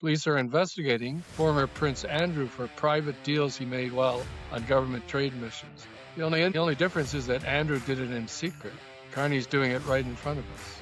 Police are investigating former Prince Andrew for private deals he made while on government trade missions. The only difference is that Andrew did it in secret. Carney's doing it right in front of us.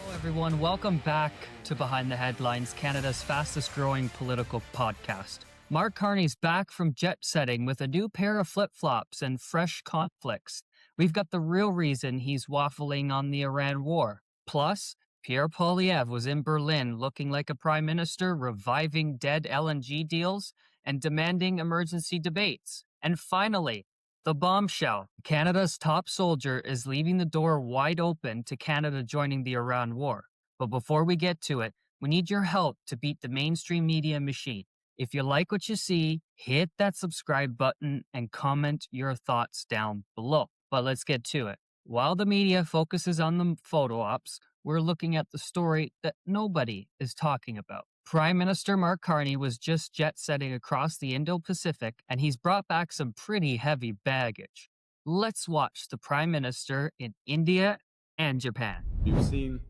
Hello everyone, welcome back to Behind the Headlines, Canada's fastest growing political podcast. Mark Carney's back from jet setting with a new pair of flip-flops and fresh conflicts. We've got the real reason he's waffling on the Iran war. Plus, Pierre Poilievre was in Berlin looking like a prime minister, reviving dead LNG deals and demanding emergency debates. And finally, the bombshell. Canada's top soldier is leaving the door wide open to Canada joining the Iran war. But before we get to it, we need your help to beat the mainstream media machine. If you like what you see, hit that subscribe button and comment your thoughts down below. But let's get to it. While the media focuses on the photo ops, we're looking at the story that nobody is talking about. Prime Minister Mark Carney was just jet-setting across the Indo-Pacific, and he's brought back some pretty heavy baggage. Let's watch the Prime Minister in India and Japan. You've seen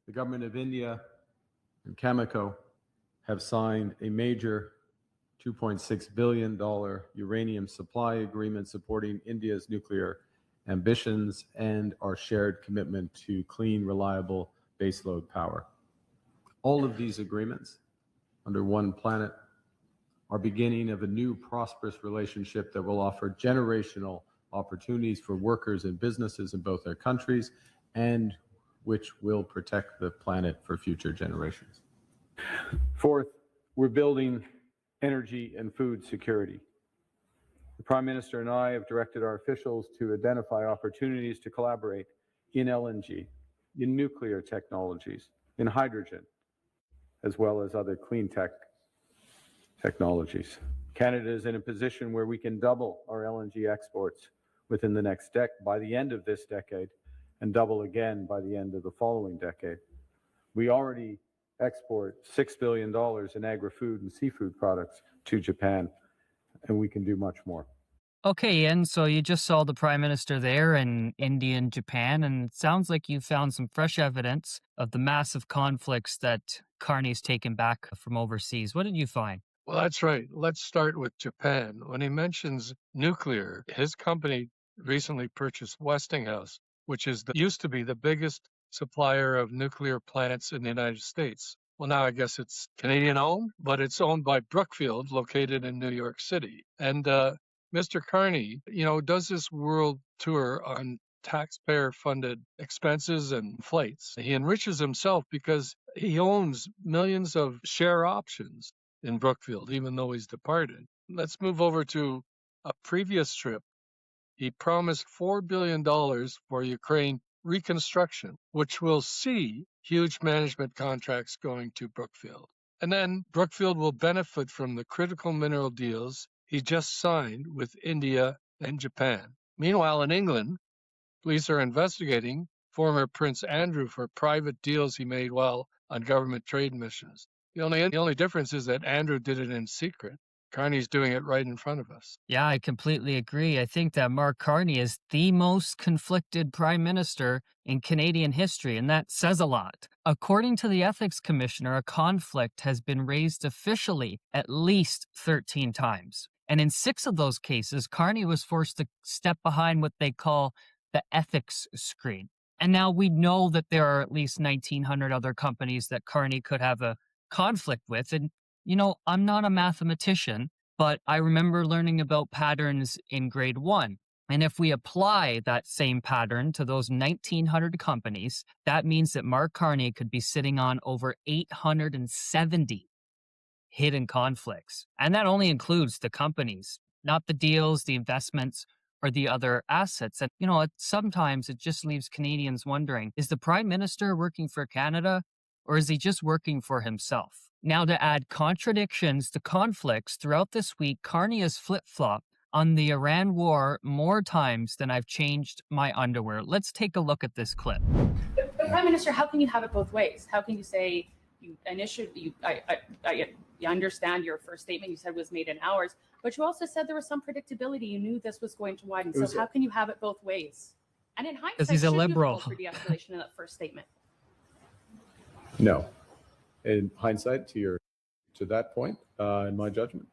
the government of India and Cameco have signed a major $2.6 billion uranium supply agreement supporting India's nuclear ambitions and our shared commitment to clean, reliable baseload power. All of these agreements under one planet are beginning of a new prosperous relationship that will offer generational opportunities for workers and businesses in both our countries and which will protect the planet for future generations. Fourth, we're building energy and food security. The Prime Minister and I have directed our officials to identify opportunities to collaborate in LNG, in nuclear technologies, in hydrogen, as well as other clean technologies. Canada is in a position where we can double our LNG exports within the next by the end of this decade, and double again by the end of the following decade. We already export $6 billion in agri-food and seafood products to Japan, and we can do much more. Okay, Ian, so you just saw the Prime Minister there in India and Japan, and it sounds like you found some fresh evidence of the massive conflicts that Carney's taken back from overseas. What did you find? Well, that's right. Let's start with Japan. When he mentions nuclear, his company recently purchased Westinghouse, which used to be the biggest supplier of nuclear plants in the United States. Well, now I guess it's Canadian owned, but it's owned by Brookfield, located in New York City. And Mr. Carney, does this world tour on taxpayer-funded expenses and flights. He enriches himself because he owns millions of share options in Brookfield, even though he's departed. Let's move over to a previous trip. He promised $4 billion for Ukraine reconstruction, which will see huge management contracts going to Brookfield. And then Brookfield will benefit from the critical mineral deals he just signed with India and Japan. Meanwhile, in England, police are investigating former Prince Andrew for private deals he made while on government trade missions. The only difference is that Andrew did it in secret. Carney's doing it right in front of us. Yeah, I completely agree. I think that Mark Carney is the most conflicted prime minister in Canadian history, and that says a lot. According to the ethics commissioner, a conflict has been raised officially at least 13 times. And in 6 of those cases, Carney was forced to step behind what they call the ethics screen. And now we know that there are at least 1,900 other companies that Carney could have a conflict with. And I'm not a mathematician, but I remember learning about patterns in grade 1. And if we apply that same pattern to those 1,900 companies, that means that Mark Carney could be sitting on over 870 hidden conflicts. And that only includes the companies, not the deals, the investments, or the other assets. And, sometimes it just leaves Canadians wondering, is the Prime Minister working for Canada, or is he just working for himself? Now, to add contradictions to conflicts, throughout this week, Carney has flip-flopped on the Iran war more times than I've changed my underwear. Let's take a look at this clip. But Prime Minister, how can you have it both ways? How can you say I understand your first statement you said was made in hours. But you also said there was some predictability. You knew this was going to widen. It was- So how can you have it both ways? And in hindsight, he's a should you have liberal. called for de-escalation in that first statement? No. In hindsight, to that point, in my judgment.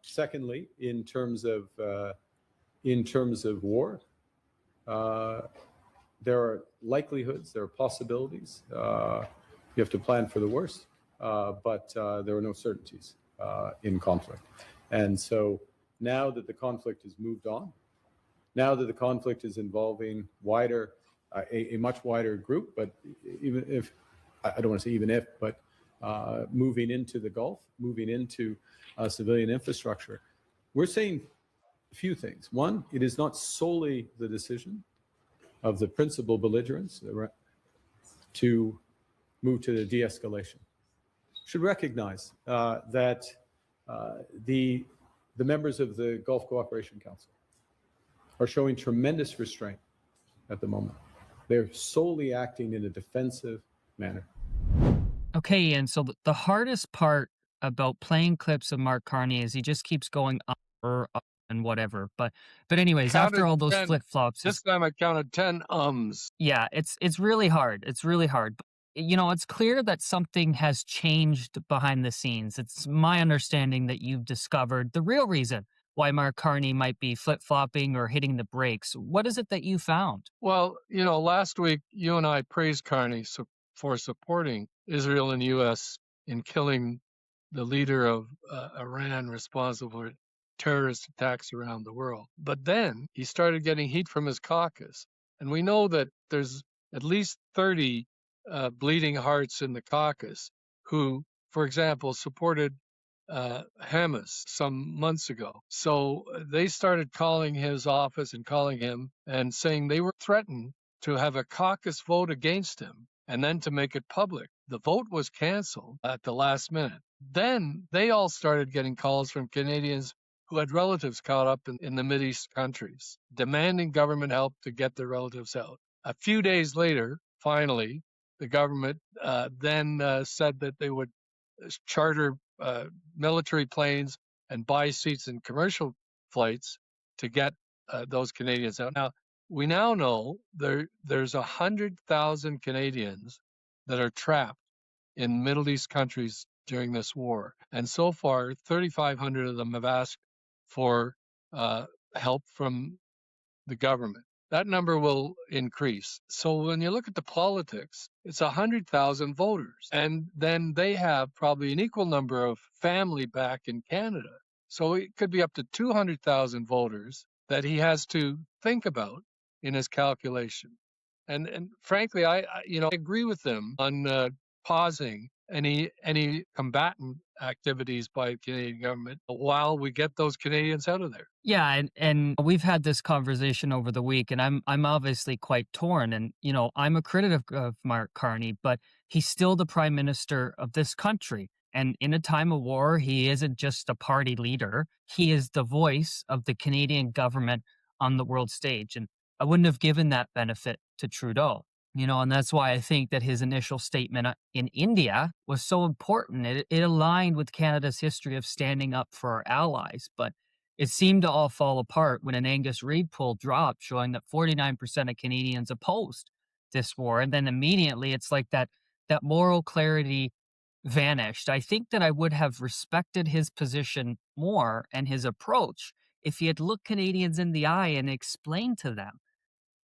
Secondly, in terms of war, there are likelihoods, there are possibilities. You have to plan for the worst, but there are no certainties in conflict. And so now that the conflict has moved on, now that the conflict is involving a much wider group, but even if, I don't want to say even if, but moving into the Gulf, moving into civilian infrastructure, we're saying a few things. One, it is not solely the decision of the principal belligerents to move to the de-escalation. Should recognize that the members of the Gulf Cooperation Council are showing tremendous restraint at the moment. They're solely acting in a defensive manner. Okay, Ian, so the hardest part about playing clips of Mark Carney is he just keeps going up and whatever. But anyways, after all those 10. flip-flops, This time I counted 10 ums. yeah, it's really hard. It's really hard. But, it's clear that something has changed behind the scenes. It's my understanding that you've discovered the real reason why Mark Carney might be flip-flopping or hitting the brakes. What is it that you found? Well, last week you and I praised Carney for supporting Israel and the U.S. in killing the leader of Iran responsible for terrorist attacks around the world. But then he started getting heat from his caucus. And we know that there's at least 30 bleeding hearts in the caucus who, for example, supported Hamas some months ago. So they started calling his office and calling him and saying they were threatened to have a caucus vote against him and then to make it public. The vote was canceled at the last minute. Then they all started getting calls from Canadians who had relatives caught up in the Mideast countries, demanding government help to get their relatives out. A few days later, finally, the government then said that they would charter military planes and buy seats in commercial flights to get those Canadians out. Now, we now know there's 100,000 Canadians that are trapped in Middle East countries during this war. And so far, 3,500 of them have asked for help from the government. That number will increase. So when you look at the politics, it's 100,000 voters. And then they have probably an equal number of family back in Canada. So it could be up to 200,000 voters that he has to think about in his calculation. And frankly, I agree with them on pausing any combatant activities by the Canadian government while we get those Canadians out of there. Yeah, and we've had this conversation over the week, and I'm obviously quite torn. And I'm a critic of Mark Carney, but he's still the prime minister of this country. And in a time of war, he isn't just a party leader; he is the voice of the Canadian government on the world stage. And I wouldn't have given that benefit to Trudeau. And that's why I think that his initial statement in India was so important. It aligned with Canada's history of standing up for our allies, but it seemed to all fall apart when an Angus Reid poll dropped, showing that 49% of Canadians opposed this war. And then immediately it's like that moral clarity vanished. I think that I would have respected his position more and his approach if he had looked Canadians in the eye and explained to them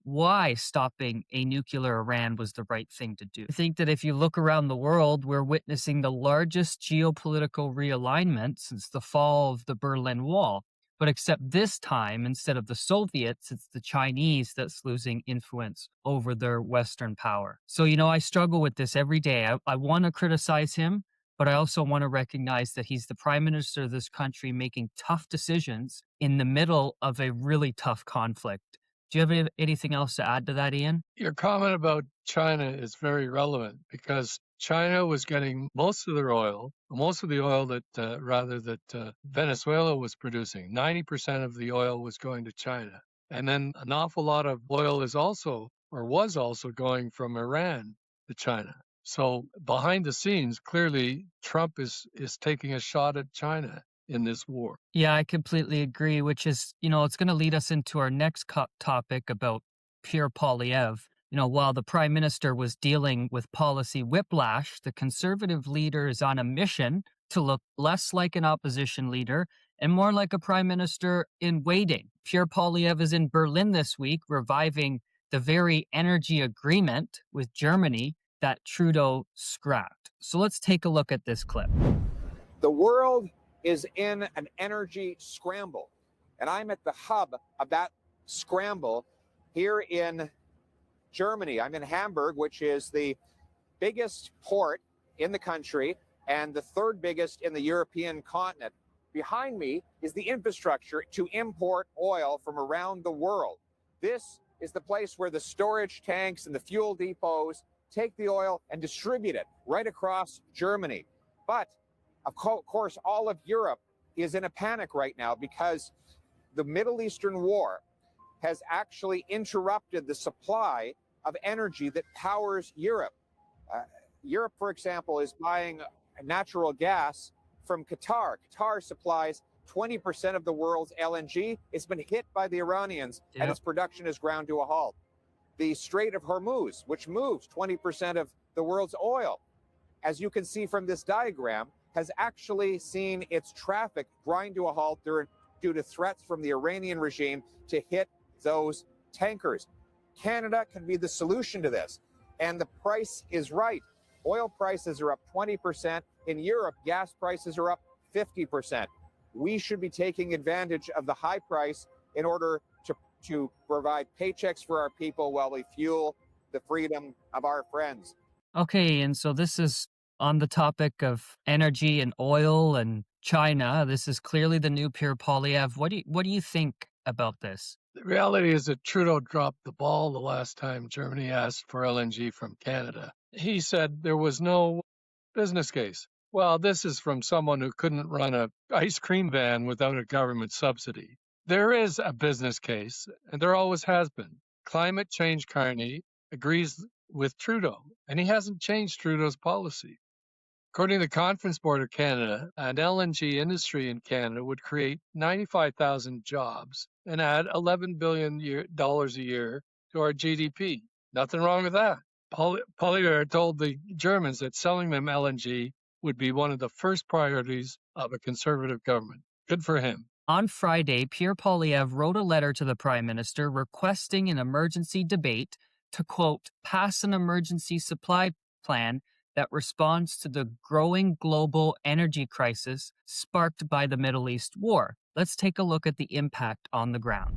why stopping a nuclear Iran was the right thing to do. I think that if you look around the world, we're witnessing the largest geopolitical realignment since the fall of the Berlin Wall. But except this time, instead of the Soviets, it's the Chinese that's losing influence over their Western power. So, I struggle with this every day. I want to criticize him, but I also want to recognize that he's the prime minister of this country making tough decisions in the middle of a really tough conflict. Do you have anything else to add to that, Ian? Your comment about China is very relevant because China was getting most of the oil that Venezuela was producing. 90% of the oil was going to China. And then an awful lot of oil was also going from Iran to China. So behind the scenes, clearly Trump is taking a shot at China. in this war. Yeah, I completely agree, which is, it's going to lead us into our next topic about Pierre Poilievre. While the prime minister was dealing with policy whiplash, the conservative leader is on a mission to look less like an opposition leader and more like a prime minister in waiting. Pierre Poilievre is in Berlin this week, reviving the very energy agreement with Germany that Trudeau scrapped. So let's take a look at this clip. The world is in an energy scramble, and I'm at the hub of that scramble here in Germany. I'm in Hamburg, which is the biggest port in the country and the third biggest in the European continent. Behind me is the infrastructure to import oil from around the world. This is the place where the storage tanks and the fuel depots take the oil and distribute it right across Germany. But of course, all of Europe is in a panic right now because the Middle Eastern war has actually interrupted the supply of energy that powers Europe. Europe, for example, is buying natural gas from Qatar. Qatar supplies 20% of the world's LNG. It's been hit by the Iranians, and its production has ground to a halt. The Strait of Hormuz, which moves 20% of the world's oil, as you can see from this diagram, has actually seen its traffic grind to a halt due to threats from the Iranian regime to hit those tankers. Canada can be the solution to this, and the price is right. Oil prices are up 20%. In Europe, gas prices are up 50%. We should be taking advantage of the high price in order to provide paychecks for our people while we fuel the freedom of our friends. Okay, and so this is on the topic of energy and oil and China. This is clearly the new Pierre Poilievre. What do you think about this? The reality is that Trudeau dropped the ball the last time Germany asked for LNG from Canada. He said there was no business case. Well, this is from someone who couldn't run an ice cream van without a government subsidy. There is a business case, and there always has been. Climate Change Carney agrees with Trudeau, and he hasn't changed Trudeau's policy. According to the Conference Board of Canada, an LNG industry in Canada would create 95,000 jobs and add $11 billion a year to our GDP. Nothing wrong with that. Poilievre told the Germans that selling them LNG would be one of the first priorities of a conservative government. Good for him. On Friday, Pierre Poilievre wrote a letter to the Prime Minister requesting an emergency debate to, quote, pass an emergency supply plan that responds to the growing global energy crisis sparked by the Middle East war. Let's take a look at the impact on the ground.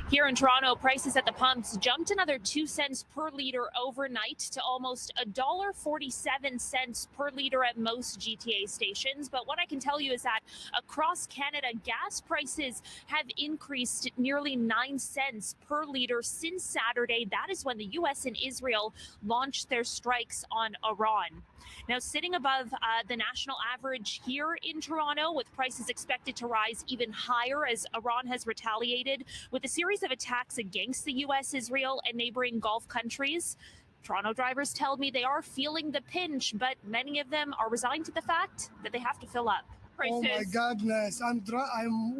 Here in Toronto, prices at the pumps jumped another 2 cents per liter overnight to almost $1.47 per liter at most GTA stations. But what I can tell you is that across Canada, gas prices have increased nearly 9 cents per liter since Saturday. That is when the U.S. and Israel launched their strikes on Iran. Now, sitting above the national average here in Toronto, with prices expected to rise even higher as Iran has retaliated with a series of attacks against the U.S., Israel, and neighboring Gulf countries. Toronto drivers tell me they are feeling the pinch, but many of them are resigned to the fact that they have to fill up. Oh my goodness, I'm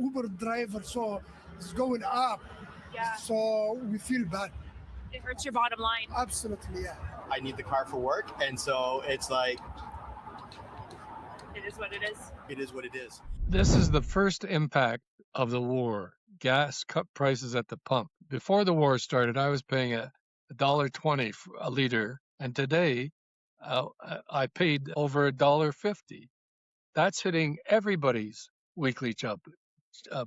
Uber driver, so it's going up. Yeah. So we feel bad. It hurts your bottom line. Absolutely, yeah. I need the car for work, and so it's like... It is what it is. It is what it is. This is the first impact of the war. Gas cut prices at the pump. Before the war started, I was paying $1.20 a liter, and today I paid over $1.50. That's hitting everybody's weekly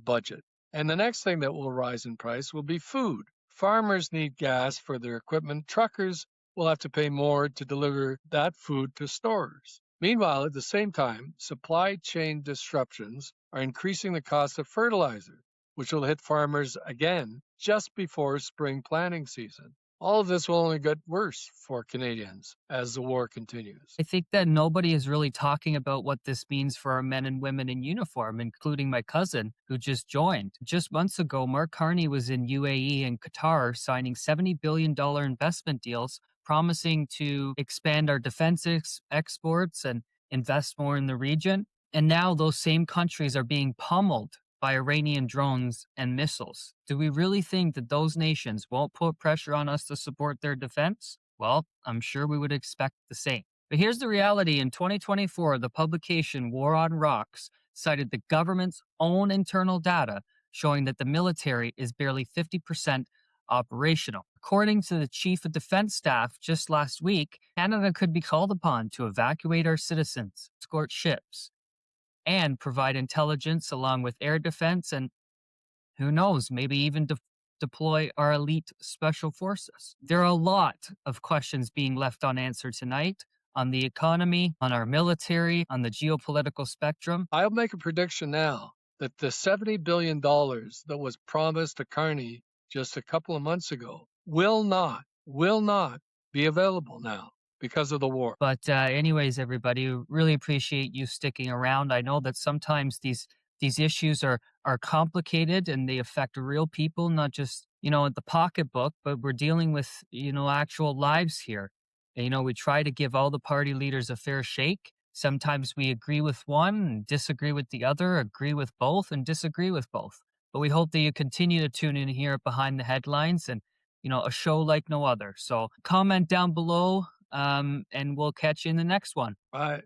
budget. And the next thing that will rise in price will be food. Farmers need gas for their equipment. Truckers will have to pay more to deliver that food to stores. Meanwhile, at the same time, supply chain disruptions are increasing the cost of fertilizer, which will hit farmers again just before spring planting season. All of this will only get worse for Canadians as the war continues. I think that nobody is really talking about what this means for our men and women in uniform, including my cousin who just joined. Just months ago, Mark Carney was in UAE and Qatar signing $70 billion investment deals, promising to expand our defense exports and invest more in the region. And now those same countries are being pummeled by Iranian drones and missiles. Do we really think that those nations won't put pressure on us to support their defense? Well, I'm sure we would expect the same. But here's the reality. In 2024, the publication War on Rocks cited the government's own internal data showing that the military is barely 50% operational. According to the Chief of Defense Staff just last week, Canada could be called upon to evacuate our citizens, escort ships, and provide intelligence along with air defense, and who knows, maybe even deploy our elite special forces. There are a lot of questions being left unanswered tonight on the economy, on our military, on the geopolitical spectrum. I'll make a prediction now that the $70 billion that was promised to Carney just a couple of months ago will not be available now because of the war. But anyways, everybody, really appreciate you sticking around. I know that sometimes these issues are complicated and they affect real people, not just, the pocketbook, but we're dealing with, actual lives here. And, we try to give all the party leaders a fair shake. Sometimes we agree with one and disagree with the other, agree with both and disagree with both. But we hope that you continue to tune in here at Behind the Headlines and, a show like no other. So comment down below and we'll catch you in the next one. Bye.